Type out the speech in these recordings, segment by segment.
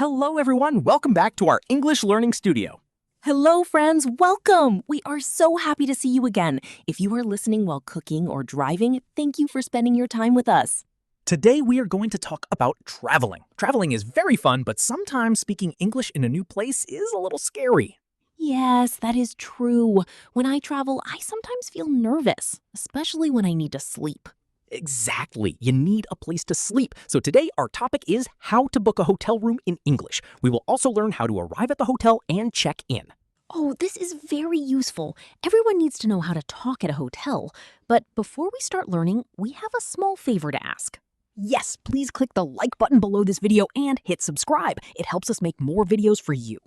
Hello everyone, welcome back to our English Learning Studio. Hello, friends. Welcome. We are so happy to see you again. If you are listening while cooking or driving, thank you for spending your time with us. Today we are going to talk about traveling. Traveling is very fun, but sometimes speaking English in a new place is a little scary. Yes, that is true. When I travel, I sometimes feel nervous, especially when I need to sleep. Exactly, you need a place to sleep. So today our topic is how to book a hotel room in English. We will also learn how to arrive at the hotel and check in. Oh, this is very useful. Everyone needs to know how to talk at a hotel. But before we start learning, we have a small favor to ask. Yes, please click the like button below this video and hit subscribe. It helps us make more videos for you.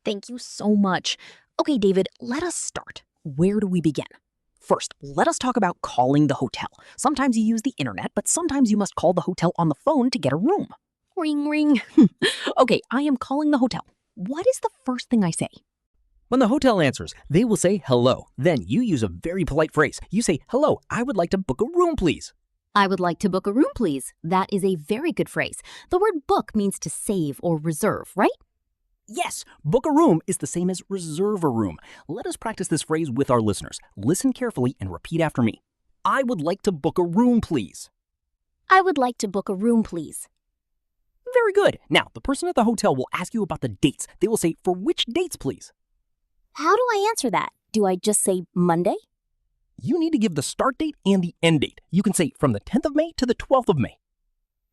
Thank you so much. Okay, David, let us start. Where do we begin? First, let us talk about calling the hotel. Sometimes you use the internet, but sometimes you must call the hotel on the phone to get a room. Ring, ring. Okay, I am calling the hotel. What is the first thing I say? When the hotel answers, they will say hello. Then you use a very polite phrase. You say, hello, I would like to book a room, please. I would like to book a room, please. That is a very good phrase. The word book means to save or reserve, right? Yes, book a room is the same as reserve a room. Let us practice this phrase with our listeners. Listen carefully and repeat after me. I would like to book a room, please. I would like to book a room, please. Very good. Now, the person at the hotel will ask you about the dates. They will say, for which dates, please? How do I answer that? Do I just say Monday? You need to give the start date and the end date. You can say from the 10th of May to the 12th of May.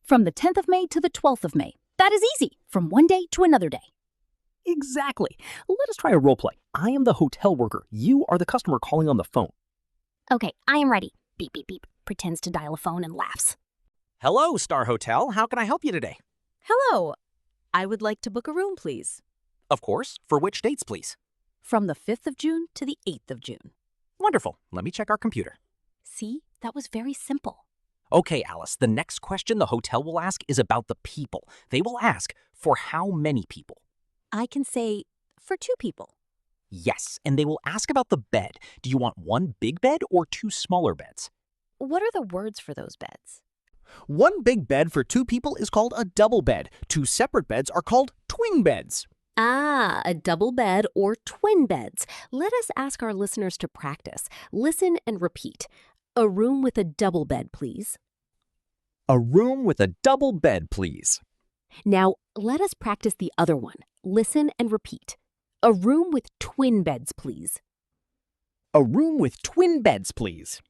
From the 10th of May to the 12th of May. That is easy. From one day to another day. Exactly. Let us try a role play. I am the hotel worker. You are the customer calling on the phone. Okay, I am ready. Beep, beep, beep. Pretends to dial a phone and laughs. Hello, Star Hotel. How can I help you today? Hello. I would like to book a room, please. Of course. For which dates, please? From the 5th of June to the 8th of June. Wonderful. Let me check our computer. See, that was very simple. Okay, Alice, the next question the hotel will ask is about the people. They will ask, for how many people? I can say for 2 people. Yes, and they will ask about the bed. Do you want one big bed or 2 smaller beds? What are the words for those beds? One big bed for 2 people is called a double bed. 2 separate beds are called twin beds. Ah, a double bed or twin beds. Let us ask our listeners to practice. Listen and repeat. A room with a double bed, please. A room with a double bed, please. Now, let us practice the other one. Listen and repeat. A room with twin beds, please. A room with twin beds, please.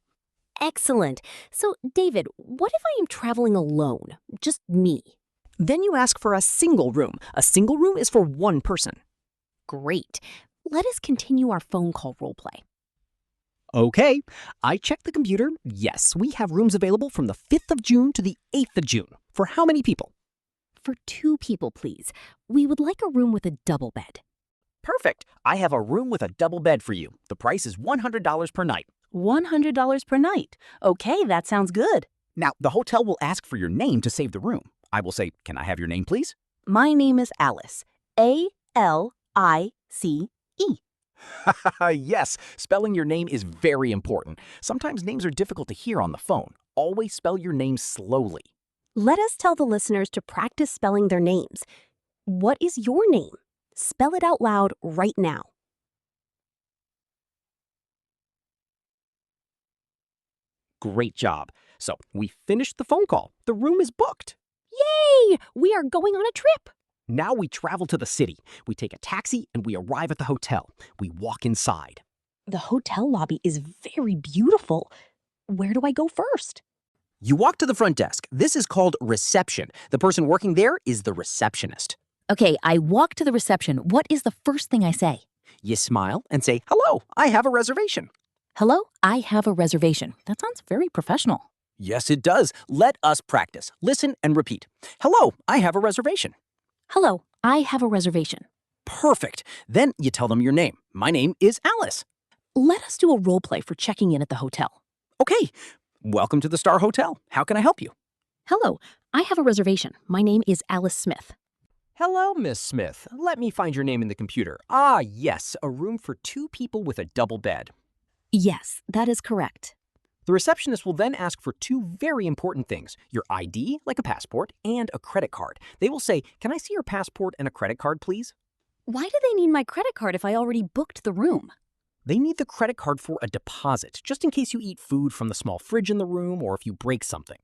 Excellent. So, David, what if I am traveling alone? Just me. Then you ask for a single room. A single room is for one person. Great. Let us continue our phone call role play. Okay, I checked the computer. Yes, we have rooms available from the 5th of June to the 8th of June. For how many people? For 2 people, please. We would like a room with a double bed. Perfect. I have a room with a double bed for you. The price is $100 per night. $100 per night. Okay, that sounds good. Now, the hotel will ask for your name to save the room. I will say, can I have your name, please? My name is Alice. A-L-I-C-E. Yes, spelling your name is very important. Sometimes names are difficult to hear on the phone. Always spell your name slowly. Let us tell the listeners to practice spelling their names. What is your name? Spell it out loud right now. Great job. So, we finished the phone call. The room is booked. Yay! We are going on a trip. Now we travel to the city. We take a taxi and we arrive at the hotel. We walk inside. The hotel lobby is very beautiful. Where do I go first? You walk to the front desk. This is called reception. The person working there is the receptionist. Okay, I walk to the reception. What is the first thing I say? You smile and say, hello, I have a reservation. Hello, I have a reservation. That sounds very professional. Yes, it does. Let us practice. Listen and repeat. Hello, I have a reservation. Hello, I have a reservation. Perfect. Then you tell them your name. My name is Alice. Let us do a role play for checking in at the hotel. Okay. Welcome to the Star Hotel. How can I help you? Hello, I have a reservation. My name is Alice Smith. Hello, Miss Smith. Let me find your name in the computer. Ah, yes, a room for 2 people with a double bed. Yes, that is correct. The receptionist will then ask for two very important things: your ID, like a passport, and a credit card. They will say, "Can I see your passport and a credit card, please?" Why do they need my credit card if I already booked the room? They need the credit card for a deposit, just in case you eat food from the small fridge in the room or if you break something.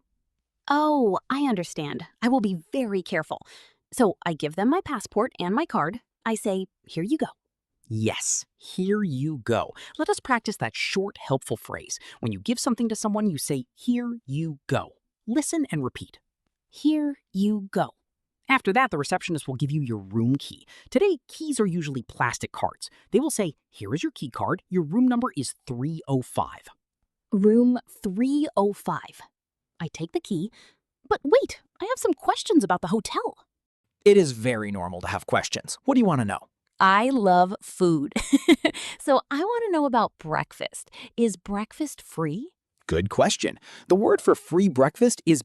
Oh, I understand. I will be very careful. So I give them my passport and my card. I say, here you go. Yes, here you go. Let us practice that short, helpful phrase. When you give something to someone, you say, "Here you go." Listen and repeat. Here you go. After that, the receptionist will give you your room key. Today, keys are usually plastic cards. They will say, "Here is your key card. Your room number is 305. Room 305. I take the key. But wait, I have some questions about the hotel. It is very normal to have questions. What do you want to know? I love food. So I want to know about breakfast. Is breakfast free? Good question. The word for free breakfast is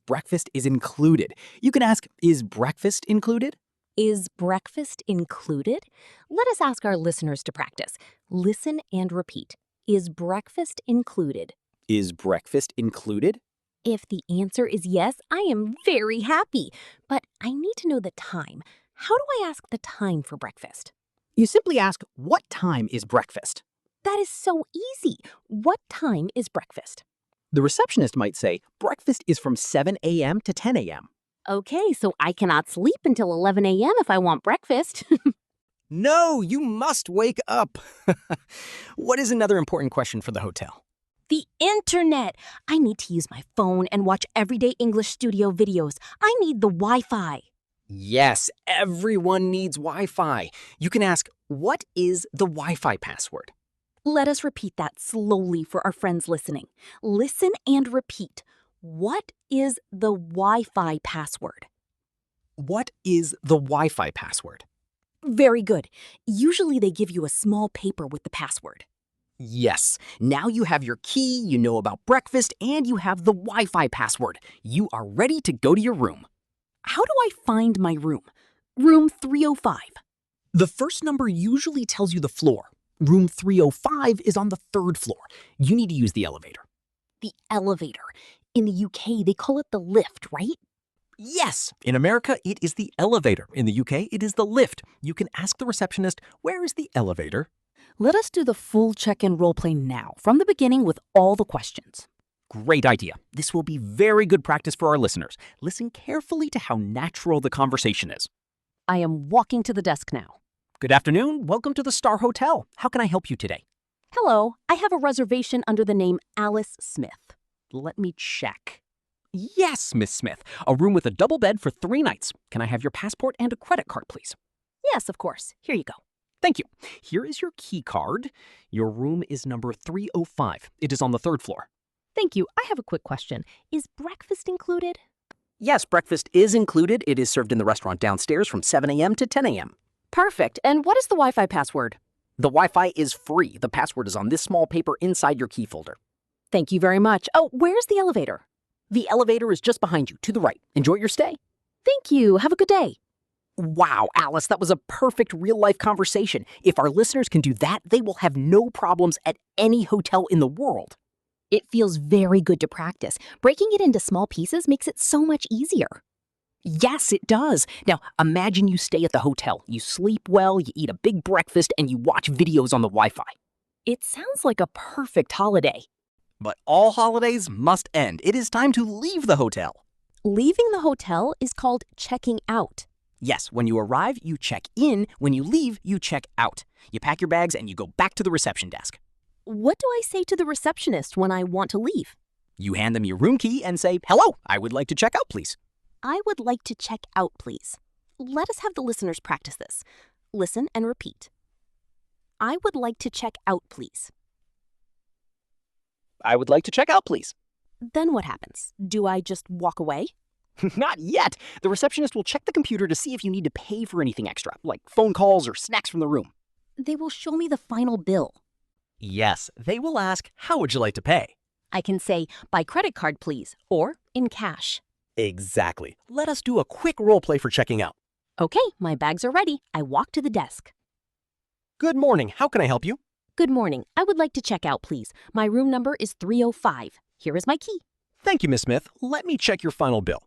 included. You can ask, is breakfast included? Is breakfast included? Let us ask our listeners to practice. Listen and repeat. Is breakfast included? Is breakfast included? If the answer is yes, I am very happy. But I need to know the time. How do I ask the time for breakfast? You simply ask, "What time is breakfast?" That is so easy. What time is breakfast? The receptionist might say, "Breakfast is from 7 a.m. to 10 a.m. Okay, so I cannot sleep until 11 a.m. if I want breakfast. No, you must wake up. What is another important question for the hotel? The internet! I need to use my phone and watch Everyday English Studio videos. I need the Wi-Fi. Yes, everyone needs Wi-Fi. You can ask, "What is the Wi-Fi password?" Let us repeat that slowly for our friends listening. Listen and repeat. What is the Wi-Fi password? What is the Wi-Fi password? Very good. Usually they give you a small paper with the password. Yes, now you have your key, you know about breakfast, and you have the Wi-Fi password. You are ready to go to your room. How do I find my room? Room 305. The first number usually tells you the floor. Room 305 is on the 3rd floor. You need to use the elevator. The elevator. In the UK, they call it the lift, right? Yes, in America, it is the elevator. In the UK, it is the lift. You can ask the receptionist, "Where is the elevator?" Let us do the full check-in roleplay now, from the beginning with all the questions. Great idea. This will be very good practice for our listeners. Listen carefully to how natural the conversation is. I am walking to the desk now. Good afternoon. Welcome to the Star Hotel. How can I help you today? Hello, I have a reservation under the name Alice Smith. Let me check. Yes, Miss Smith. A room with a double bed for 3 nights. Can I have your passport and a credit card, please? Yes, of course. Here you go. Thank you. Here is your key card. Your room is number 305. It is on the 3rd floor. Thank you. I have a quick question. Is breakfast included? Yes, breakfast is included. It is served in the restaurant downstairs from 7 a.m. to 10 a.m. Perfect. And what is the Wi-Fi password? The Wi-Fi is free. The password is on this small paper inside your key folder. Thank you very much. Oh, where's the elevator? The elevator is just behind you, to the right. Enjoy your stay. Thank you. Have a good day. Wow, Alice, that was a perfect real-life conversation. If our listeners can do that, they will have no problems at any hotel in the world. It feels very good to practice. Breaking it into small pieces makes it so much easier. Yes, it does. Now, imagine you stay at the hotel. You sleep well, you eat a big breakfast, and you watch videos on the Wi-Fi. It sounds like a perfect holiday. But all holidays must end. It is time to leave the hotel. Leaving the hotel is called checking out. Yes, when you arrive, you check in. When you leave, you check out. You pack your bags and you go back to the reception desk. What do I say to the receptionist when I want to leave? You hand them your room key and say, "Hello, I would like to check out, please." I would like to check out, please. Let us have the listeners practice this. Listen and repeat. I would like to check out, please. I would like to check out, please. Then what happens? Do I just walk away? Not yet. The receptionist will check the computer to see if you need to pay for anything extra, like phone calls or snacks from the room. They will show me the final bill. Yes, they will ask, how would you like to pay? I can say, by credit card, please, or in cash. Exactly. Let us do a quick role play for checking out. Okay, my bags are ready. I walk to the desk. Good morning. How can I help you? Good morning. I would like to check out, please. My room number is 305. Here is my key. Thank you, Miss Smith. Let me check your final bill.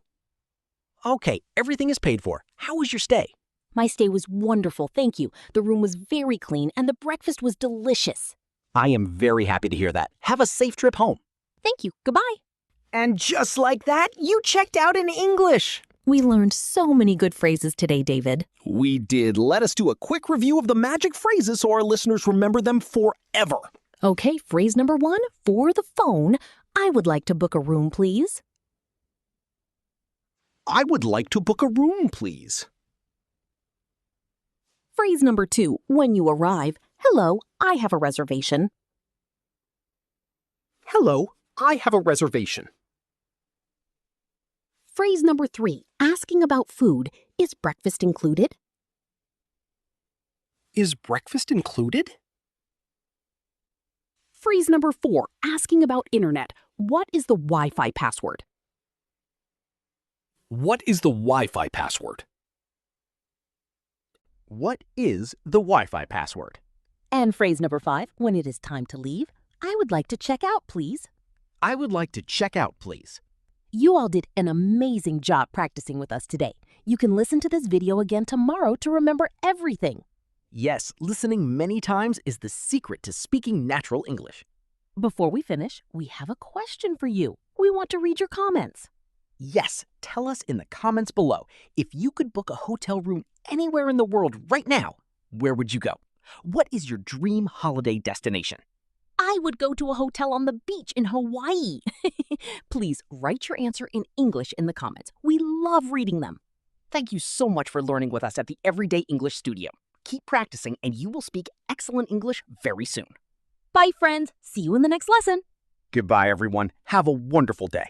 Okay, everything is paid for. How was your stay? My stay was wonderful, thank you. The room was very clean and the breakfast was delicious. I am very happy to hear that. Have a safe trip home. Thank you. Goodbye. And just like that, you checked out in English. We learned so many good phrases today, David. We did. Let us do a quick review of the magic phrases so our listeners remember them forever. Okay, phrase number 1, for the phone. I would like to book a room, please. I would like to book a room, please. Phrase number 2, when you arrive. Hello, I have a reservation. Hello, I have a reservation. Phrase number 3, asking about food. Is breakfast included? Is breakfast included? Phrase number 4, asking about internet. What is the Wi-Fi password? What is the Wi-Fi password? What is the Wi-Fi password? And phrase number 5, when it is time to leave. I would like to check out, please. I would like to check out, please. You all did an amazing job practicing with us today. You can listen to this video again tomorrow to remember everything. Yes, listening many times is the secret to speaking natural English. Before we finish, we have a question for you. We want to read your comments. Yes, tell us in the comments below. If you could book a hotel room anywhere in the world right now, where would you go? What is your dream holiday destination? I would go to a hotel on the beach in Hawaii. Please write your answer in English in the comments. We love reading them. Thank you so much for learning with us at the Everyday English Studio. Keep practicing and you will speak excellent English very soon. Bye, friends. See you in the next lesson. Goodbye, everyone. Have a wonderful day.